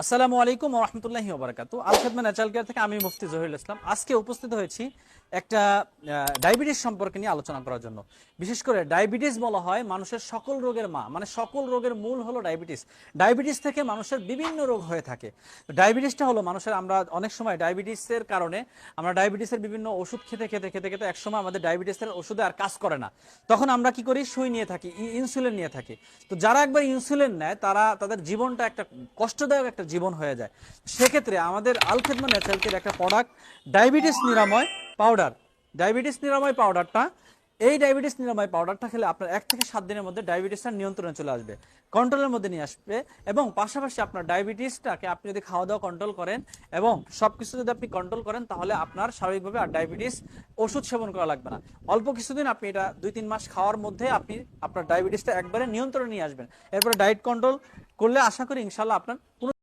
আসসালামু আলাইকুম ওয়া রাহমাতুল্লাহি ওয়া বারাকাতুহু। আল খেদমা ন্যাচারাল কেয়ার থেকে আমি মুফতি জহিরুল ইসলাম আজকে উপস্থিত হয়েছি একটা ডায়াবেটিস সম্পর্কে নিয়ে আলোচনা করার জন্য। বিশেষ করে ডায়াবেটিস বলা হয় মানুষের সকল রোগের মা, মানে সকল রোগের মূল হলো ডায়াবেটিস। ডায়াবেটিস থেকে মানুষের বিভিন্ন রোগ হয়ে থাকে। ডায়াবেটিসটা হলো মানুষের, আমরা অনেক সময় ডায়াবেটিসের কারণে আমরা ডায়াবেটিসের বিভিন্ন ওষুধ খেতে খেতে খেতে খেতে একসময় আমাদের ডায়াবেটিসের ওষুধে আর কাজ করে না। তখন আমরা কি করি, সুই নিয়ে থাকি, ইনসুলিন নিয়ে থাকি। তো যারা একবার ইনসুলিন নেয় তাদের জীবনটা একটা কষ্টদায়ক একটা জীবন হয়ে যায়। সেক্ষেত্রে আমাদের আল খেদমা ন্যাচারালকের একটা প্রোডাক্ট ডায়াবেটিস নিরাময় পাউডার, ডায়াবেটিস নিরাময় পাউডারটা, এই ডায়াবেটিস নিরাময় পাউডারটা খেলে আপনার 1 থেকে 7 দিনের মধ্যে ডায়াবেটিসটা নিয়ন্ত্রণে চলে আসবে, কন্ট্রোলের মধ্যে নিয়ে আসবে। এবং পাশাপাশি আপনার ডায়াবেটিসটাকে আপনি যদি খাওয়া দাওয়া কন্ট্রোল করেন এবং সবকিছু যদি আপনি কন্ট্রোল করেন, তাহলে আপনার স্বাভাবিকভাবে আর ডায়াবেটিস ওষুধ সেবন করা লাগবে না। অল্প কিছুদিন আপনি এটা 2-3 মাস খাওয়ার মধ্যে আপনি আপনার ডায়াবেটিসটা একবারে নিয়ন্ত্রণে নিয়ে আসবেন। এরপরে ডায়েট কন্ট্রোল করলে আশা করি ইনশাল্লাহ আপনার